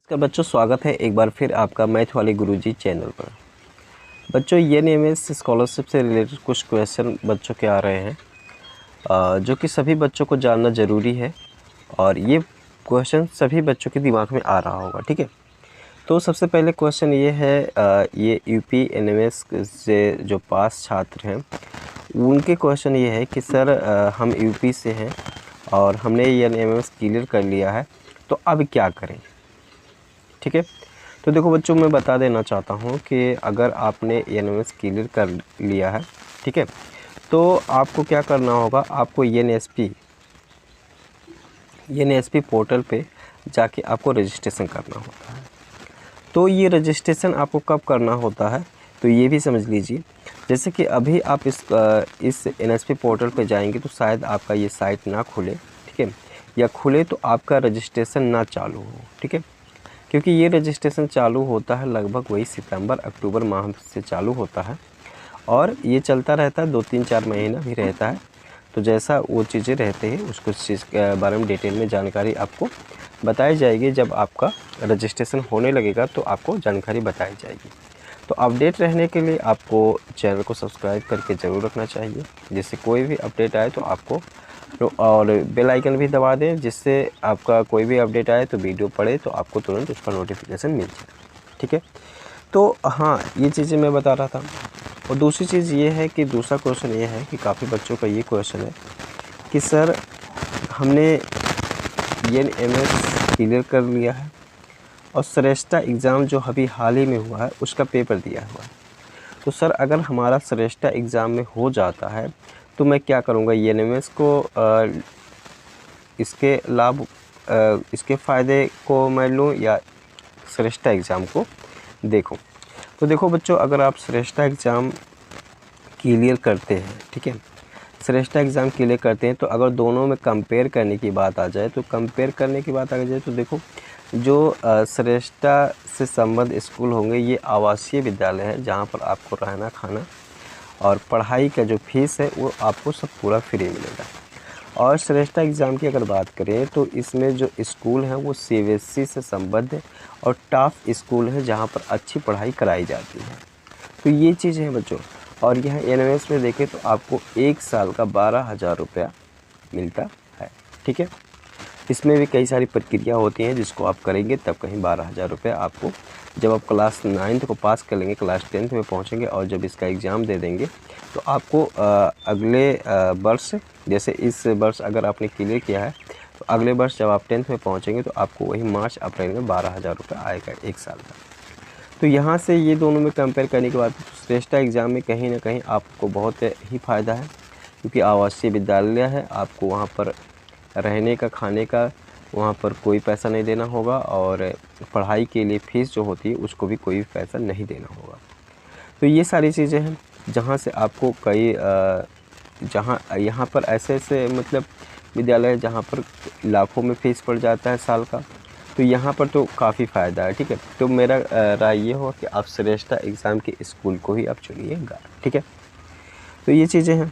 नमस्कार बच्चों, स्वागत है एक बार फिर आपका मैथ वाले गुरुजी चैनल पर। बच्चों एनएमएस स्कॉलरशिप से रिलेटेड कुछ क्वेश्चन बच्चों के आ रहे हैं जो कि सभी बच्चों को जानना ज़रूरी है और ये क्वेश्चन सभी बच्चों के दिमाग में आ रहा होगा। ठीक है, तो सबसे पहले क्वेश्चन ये है ये यूपी एनएमएस से जो पास छात्र हैं उनके क्वेश्चन ये है कि सर हम यूपी से हैं और हमने एनएमएस क्लियर कर लिया है, तो अब क्या करें। ठीक है, तो देखो बच्चों, मैं बता देना चाहता हूँ कि अगर आपने एनएमएस क्लियर कर लिया है, ठीक है, तो आपको क्या करना होगा, आपको एनएसपी पोर्टल पे जाके आपको रजिस्ट्रेशन करना होता है। तो ये रजिस्ट्रेशन आपको कब करना होता है, तो ये भी समझ लीजिए। जैसे कि अभी आप इस एनएसपी पोर्टल पे जाएंगे तो शायद आपका ये साइट ना खुले, ठीक है, या खुले तो आपका रजिस्ट्रेशन ना चालू हो। ठीक है, क्योंकि ये रजिस्ट्रेशन चालू होता है लगभग वही सितंबर अक्टूबर माह से चालू होता है और ये चलता रहता है, 2-3-4 महीना भी रहता है। तो जैसा वो चीज़ें रहते हैं उसको चीज़ के बारे में डिटेल में जानकारी आपको बताई जाएगी। जब आपका रजिस्ट्रेशन होने लगेगा तो आपको जानकारी बताई जाएगी। तो अपडेट रहने के लिए आपको चैनल को सब्सक्राइब करके ज़रूर रखना चाहिए, जिससे कोई भी अपडेट आए तो आपको और बेल आइकन भी दबा दें, जिससे आपका कोई भी अपडेट आए तो वीडियो पड़े तो आपको तुरंत उसका नोटिफिकेशन मिल जाए। ठीक है, तो हाँ, ये चीज़ें मैं बता रहा था। और दूसरी चीज़ ये है कि दूसरा क्वेश्चन ये है कि काफ़ी बच्चों का ये क्वेश्चन है कि सर हमने एनएमएस क्लियर कर लिया है और श्रेष्ठा एग्ज़ाम जो अभी हाल ही में हुआ है उसका पेपर दिया हुआ है, तो सर अगर हमारा श्रेष्ठा एग्ज़ाम में हो जाता है तो मैं क्या करूँगा, एनएमएस को इसके लाभ इसके फ़ायदे को मैं लूँ या श्रेष्ठा एग्ज़ाम को देखूँ। तो देखो बच्चों, अगर आप श्रेष्ठा एग्ज़ाम क्लियर करते हैं, ठीक है, श्रेष्ठा एग्ज़ाम क्लियर करते हैं, तो अगर दोनों में कंपेयर करने की बात आ जाए तो देखो जो श्रेष्ठा से संबद्ध स्कूल होंगे ये आवासीय विद्यालय है, जहाँ पर आपको रहना खाना और पढ़ाई का जो फीस है वो आपको सब पूरा फ्री मिलेगा। और श्रेष्ठा एग्ज़ाम की अगर बात करें तो इसमें जो स्कूल हैं वो सीबीएसई से संबद्ध है और टॉप स्कूल है जहाँ पर अच्छी पढ़ाई कराई जाती है। तो ये चीज़ है बच्चों। और यह एनएमएस में देखें तो आपको 1 साल का 12,000 रुपया मिलता है। ठीक है, इसमें भी कई सारी प्रक्रिया होती हैं जिसको आप करेंगे तब कहीं 12,000 रुपया आपको, जब आप क्लास 9th को पास कर लेंगे, क्लास 10th में पहुंचेंगे और जब इसका एग्ज़ाम दे देंगे तो आपको अगले वर्ष, जैसे इस वर्ष अगर आपने क्लियर किया है तो अगले वर्ष जब आप 10th में पहुंचेंगे तो आपको वही मार्च अप्रैल में 12,000 रुपया आएगा 1 साल का। तो यहाँ से ये दोनों में कंपेयर करने के बाद श्रेष्ठा एग्ज़ाम में कहीं ना कहीं आपको बहुत ही फ़ायदा है, क्योंकि आवासीय विद्यालय है, आपको वहाँ पर रहने का खाने का वहाँ पर कोई पैसा नहीं देना होगा और पढ़ाई के लिए फ़ीस जो होती है उसको भी कोई पैसा नहीं देना होगा। तो ये सारी चीज़ें हैं जहाँ से आपको कई जहाँ यहाँ पर ऐसे मतलब विद्यालय है जहाँ पर लाखों में फ़ीस पड़ जाता है साल का, तो यहाँ पर तो काफ़ी फ़ायदा है। ठीक है, तो मेरा राय ये हो कि आप श्रेष्ठा एग्ज़ाम के स्कूल को ही आप चुनिएगा। ठीक है, तो ये चीज़ें हैं।